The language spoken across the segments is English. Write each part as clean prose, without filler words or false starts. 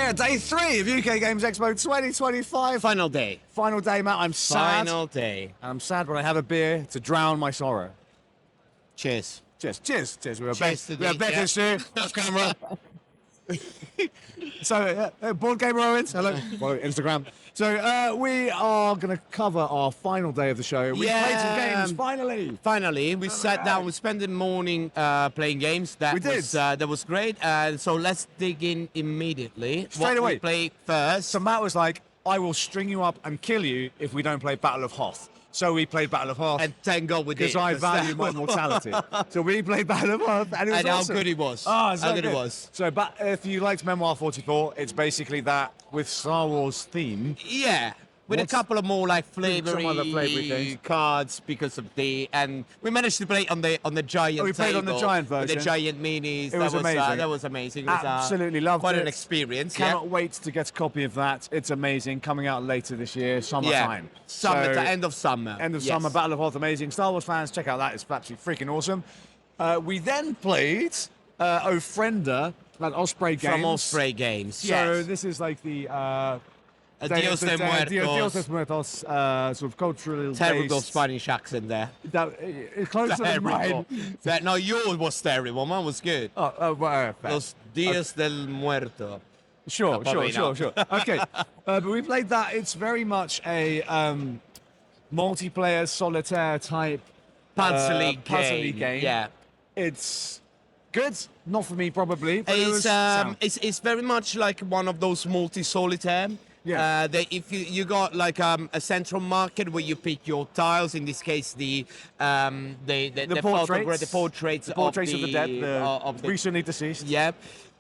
here, day 3 of UK Games Expo 2025. Final day. Final day, Matt. I'm sad. Final day. I'm sad when I have a beer to drown my sorrow. Cheers. Cheers. Cheers. Cheers. We are Cheers to we are the- better soon. Off camera. So, board game Rowans. Hello. Follow Instagram. So, we are going to cover our final day of the show. We played some games, finally. Finally, we sat down. We spent the morning playing games. That We did. That was great. So let's dig in immediately. Straight away. We play first. So, Matt was like, I will string you up and kill you if we don't play Battle of Hoth. So we played Battle of Hoth. And thank God we did. Because I value my mortality. So we played Battle of Hoth, and it was And awesome. how good it was. Oh, it's how so good it was. So, but if you liked Memoir 44, it's basically that with Star Wars theme. Yeah. With What's- a couple of more like some other flavoury flavory things. cards because of and we managed to play on the giant. Oh, we played on the table giant with version. the giant minis. It was amazing. That was amazing. It was, Absolutely loved quite it. an experience. Cannot wait to get a copy of that. It's amazing. Coming out later this year, summertime. Summer, So, the end of summer. End of Yes. summer, Battle of Hoth, amazing. Star Wars fans, check out that. It's absolutely freaking awesome. We then played Ofrenda, that Osprey Games. From Osprey Games. So Yes. this is like the Dios de Dios de Muertos. Muertos sort of cultural Terrible based. Spanish accent there. It's closer than mine. Terrible. No, yours was terrible. Mine was good. Well, fair. Los Dias del Muerto. Sure. probably not. Okay, but we played that. It's very much a multiplayer solitaire type Puzzly game. Yeah. It's good. Not for me, probably. But it was It's sound. it's very much like one of those multi-solitaire. Yeah. If you got like a central market where you pick your tiles. In this case, the portraits. portraits The portraits of the dead, of the recently deceased. yeah.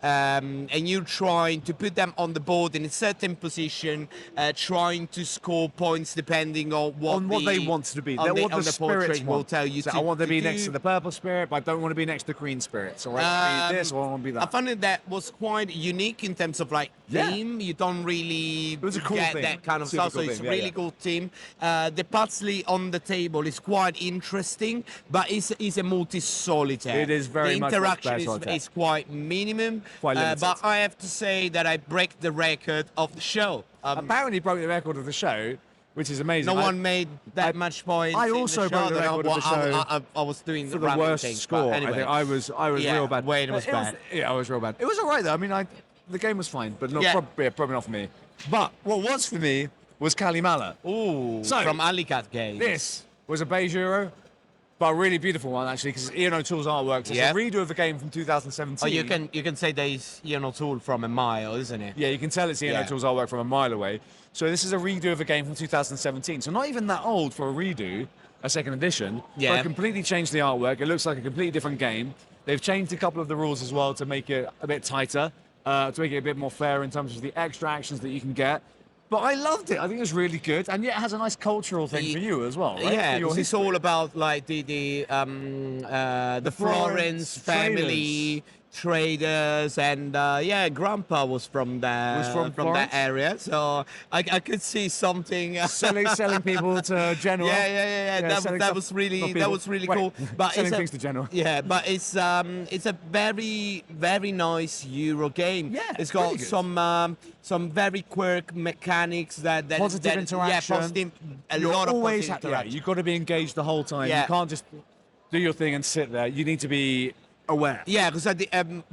And you're trying to put them on the board in a certain position, trying to score points depending on what they want to be. on They're the, what on the the spirits portrait will want. tell you. So to, I want to be do. next to the purple spirit, but I don't want to be next to the green spirit. So I want to be this, or I want to be I that. found it that was quite unique in terms of like Yeah. theme. You don't really was a cool get theme. that kind of Super stuff. cool So it's theme, a yeah, really yeah. cool theme. The puzzle on the table is quite interesting, but it's a multi-solitaire. It is very the much interaction multiplayer solitaire. is quite minimum. Quite limited. But I have to say that I break the record of the show. Apparently broke the record of the show, which is amazing. No one made that much points. I in also the show broke the than record of the show I was doing for the random worst things, score. But anyway. I think I was Yeah, real bad. Wayne was It bad. Yeah, I was real bad. It was all right though. I mean, the game was fine, but not Yeah. probably not for me. But what was for me was Cali. Ooh, So, from Alicat Games. This was a beige Euro, but a really beautiful one actually, because Ian O'Toole's artwork. It's Yeah. a redo of the game from 2017. Oh, you can say there's O'Toole from a mile, isn't it? Yeah, you can tell it's Ian Yeah. O'Toole's artwork from a mile away. So this is a redo of a game from 2017. So not even that old for a redo, a second edition. Yeah. But completely changed the artwork. It looks like a completely different game. They've changed a couple of the rules as well to make it a bit tighter, to make it a bit more fair in terms of the extra actions that you can get. But I loved it. I think it was really good, and yet it has a nice cultural thing for you as well, right? Yeah, For your because it's history. all about like the Florence Florence family traders, and yeah, Grandpa was from there, Was from that Florence? area, so I could see something. selling people to Genoa. Yeah. selling That stuff- was not really people. Wait, cool. But selling it's things to Genoa. Yeah, but it's a very nice Euro game. Yeah, it's got really good. some very quirk mechanics that Positive that, interaction. Yeah, positive. A You're lot of always positive yeah, interaction. you've got to be engaged the whole time. Yeah. You can't just do your thing and sit there. You need to be aware. Yeah, because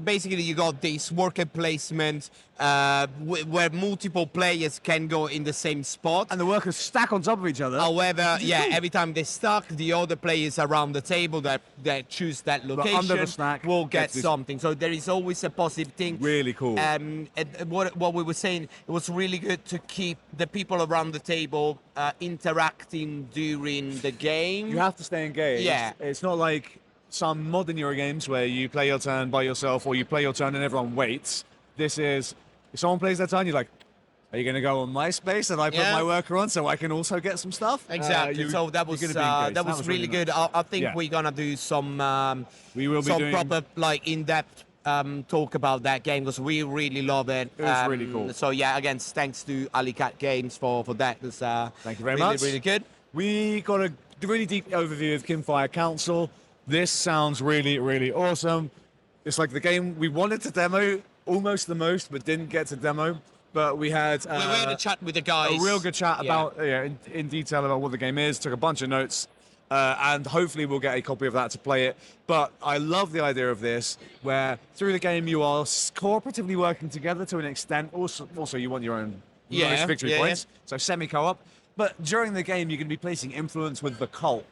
basically you got this worker placement where multiple players can go in the same spot. And the workers stack on top of each other. However, yeah, every time they stack, the other players around the table that choose that location under the stack will get gets this- something. So there is always a positive thing. Really cool. And what we were saying, it was really good to keep the people around the table interacting during the game. You have to stay engaged. Yeah. It's not like some modern Euro games where you play your turn by yourself or you play your turn and everyone waits. This is, if someone plays their turn, you're like, are you going to go on my space and I put Yeah. my worker on so I can also get some stuff? Exactly. So that was you're gonna be engaged. that was really good. nice. I think Yeah. we're gonna do some We will be some doing- proper like in-depth talk about that game because we really love it. It was really cool. So yeah, again, thanks to Alicat Games for that. It was, Thank you very really, much. Really good. We got a really deep overview of Kimfire Council. This sounds really, really awesome. It's like the game we wanted to demo almost the most, but didn't get to demo. But we had we had a chat with the guys. a real good chat about in detail about what the game is. Took a bunch of notes, and hopefully we'll get a copy of that to play it. But I love the idea of this, where through the game you are cooperatively working together to an extent. Also you want your own bonus victory points, so semi-co-op. But during the game you're going to be placing influence with the cult.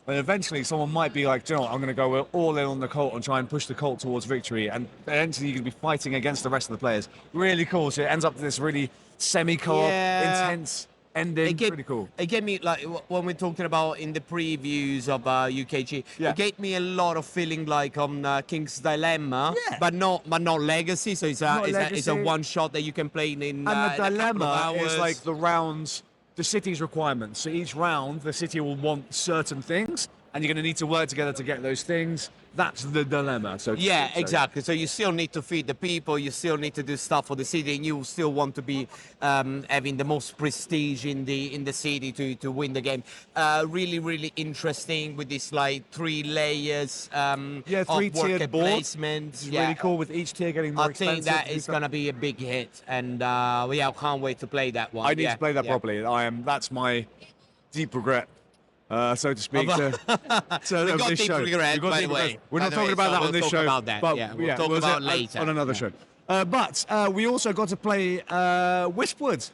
And eventually someone might be like, "Do you know what, I'm going to go all in on the cult and try and push the cult towards victory." And eventually you're going to be fighting against the rest of the players. Really cool. So it ends up with this really semi-co-op, intense ending. Pretty cool. It gave me, like, when we're talking about in the previews of UKGE, Yeah. it gave me a lot of feeling like on King's Dilemma, but not Legacy. So it's a Legacy. one shot that you can play in. And the in a couple of dilemma is hours. like the rounds, the city's requirements. So each round, the city will want certain things, and you're going to need to work together to get those things. That's the dilemma. So Yeah, exactly. So you still need to feed the people, you still need to do stuff for the city, and you still want to be having the most prestige in the city to win the game. Really, really interesting with this like 3 layers of three-tiered worker board. placement. It's really cool with each tier getting more I expensive. think that is going to be a big hit, and I can't wait to play that one. I need to play that properly. That's my deep regret. So to speak, to We got this deep show. regret, by the way. We're not By the talking way, about so that on we'll this talk show. about that. But We'll talk about later. on another show. But we also got to play Whiswood.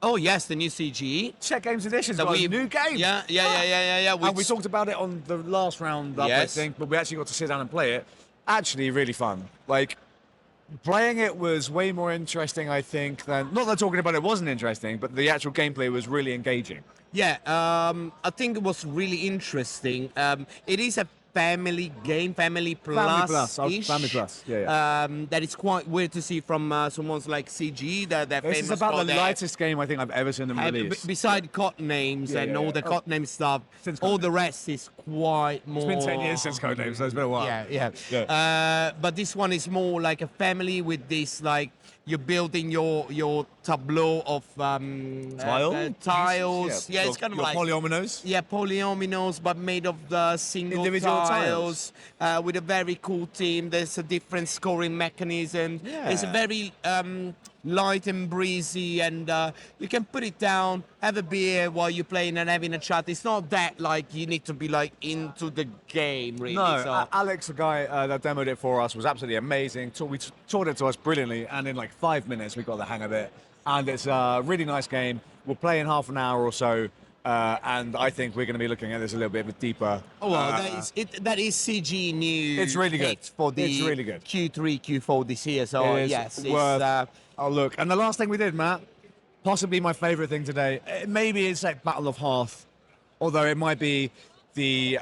Oh yes, the new CGE. Czech Games Edition. So Got a new game. Yeah. And we talked about it on the last round up, I think, but we actually got to sit down and play it. Actually, really fun. Like, playing it was way more interesting, I think, than... Not that talking about it wasn't interesting, but the actual gameplay was really engaging. Yeah, I think it was really interesting. It is a family game, family plus. Family plus. Yeah. That is quite weird to see from someone's like CG. They're This famous is about for the their- lightest game I think I've ever seen them release. Beside Codenames and all the Codename stuff, Since all Codenames. the rest is quite more. It's been 10 years since Codenames, so it's been a while. Yeah. But this one is more like a family with this, like, you're building your tableau of tiles. Yeah, it's kind of your like polyominoes. Yeah, polyominoes, but made of the single Individual tiles with a very cool team. There's a different scoring mechanism. It's Yeah. very light and breezy, and you can put it down, have a beer while you're playing and having a chat. It's not that like you need to be like into the game, really. No, So, Alex, the guy that demoed it for us, was absolutely amazing. Taught it to us brilliantly, and in like 5 minutes we got the hang of it. And it's a really nice game. We'll play in half an hour or so, and I think we're going to be looking at this a little bit of a deeper. that is CG new. It's really good. hit for the It's really good. Q3, Q4 this year. So It is yes, worth a look. And the last thing we did, Matt, possibly my favourite thing today, maybe it's like Battle of Hoth, although it might be the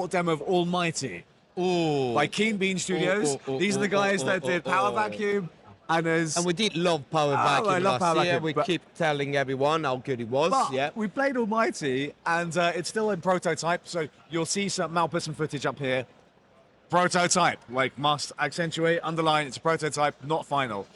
demo of Almighty by Keen Bean Studios. These are the guys that did Power Vacuum. And we did love Power I Vacuum love last Power year. Vacuum, We but- keep telling everyone how good it was. But we played Almighty, and it's still in prototype, so you'll see some Malpison footage up here. Prototype, like must accentuate, underline, it's a prototype, not final.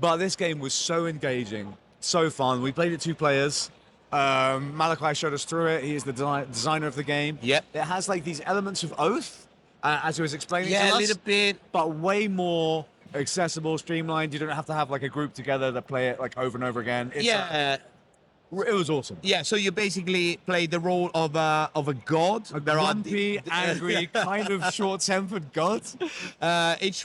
But this game was so engaging, so fun. We played it 2 players. Malachi showed us through it. He is the designer of the game. Yep. It has like these elements of Oath, as he was explaining to Yeah, us. a little bit. But way more accessible, streamlined. You don't have to have like a group together that play it like over and over again. It's, it was awesome. Yeah, so you basically play the role of a god. A grumpy, angry, kind of short-tempered god. Each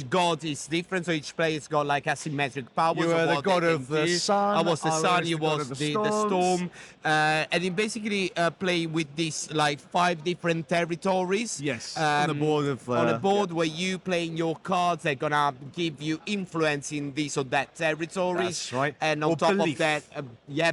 god is different, so each player's got like asymmetric powers. You were of the what god they of can the do. sun, I was the I sun. was You the god was of the the storms. storm. And you basically play with these like 5 different territories. Yes, on the board of... on a board where you playing your cards, they're gonna give you influence in this or that territories. That's right. And on Or top belief. of that,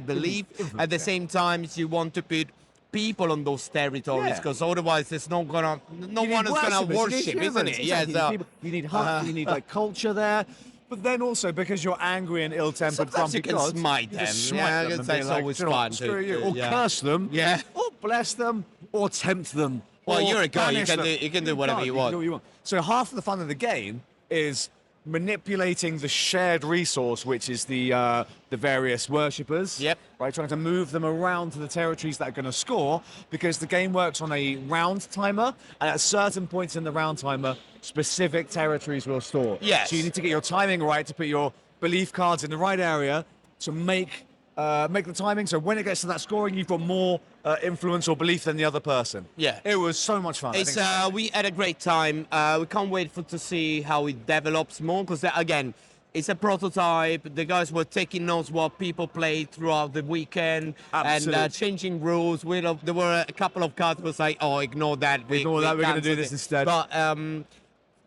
belief. At the same time, you want to put people on those territories, Yeah. because otherwise there's no one is gonna worship, isn't it? Exactly. So, You need heart, you need like culture there. But then also, because you're angry and ill-tempered, sometimes grumpy you can gods, smite you them. just smite Yeah, them and that's be like, always "You know what, fun. screw you," or Yeah. curse them, Yeah. or bless them, or tempt them. Well, or you're a guy, you banish can them. do whatever you want. So half of the fun of the game is manipulating the shared resource, which is the various worshippers. Yep. Right, trying to move them around to the territories that are going to score, because the game works on a round timer, and at certain points in the round timer, specific territories will store. Yes. So you need to get your timing right to put your belief cards in the right area to make the timing. So when it gets to that scoring, you've got more influence or belief than the other person. Yeah. It was so much fun. It's we had a great time. We can't wait to see how it develops more, because again, it's a prototype. The guys were taking notes what people played throughout the weekend Absolutely. and changing rules. There were a couple of cards was like, oh, ignore that. Ignore that, we're gonna do cancelled this it. instead. But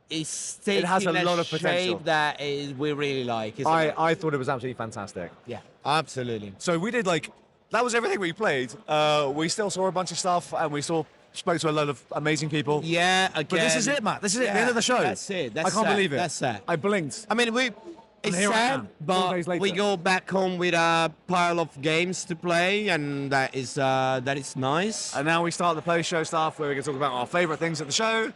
it's taking has a lot of shape potential. that we really like. isn't it? I thought it was absolutely fantastic. Yeah, absolutely. So we did that was everything we played. We still saw a bunch of stuff, and we spoke to a lot of amazing people. Yeah, again. But this is it, Matt. This is it. The end of the show. That's it. I can't believe it. That's sad. I blinked. I mean, it's here I sad, am, 4 but days later. we go back home with a pile of games to play, and that is nice. And now we start the post-show stuff, where we can talk about our favourite things at the show.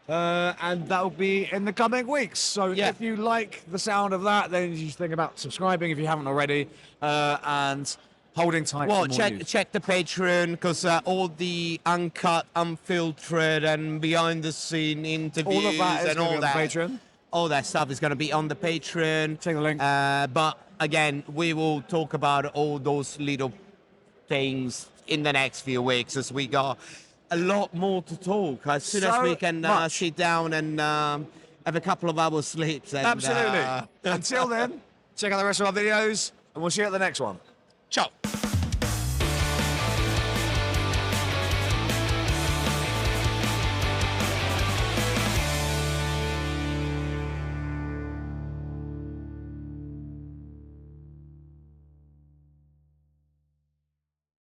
And that will be in the coming weeks. So Yeah. if you like the sound of that, then you should think about subscribing if you haven't already, and holding tight Well, for more news. check the Patreon, because all the uncut, unfiltered, and behind the scene interviews All of that is and gonna be all on the that Patreon. all that stuff is going to be on the Patreon. Check the link. But again, we will talk about all those little things in the next few weeks, as we got a lot more to talk. As soon as So we can much. sit down and have a couple of hours sleeps. And, Absolutely. Until then, check out the rest of our videos, and we'll see you at the next one. Ciao.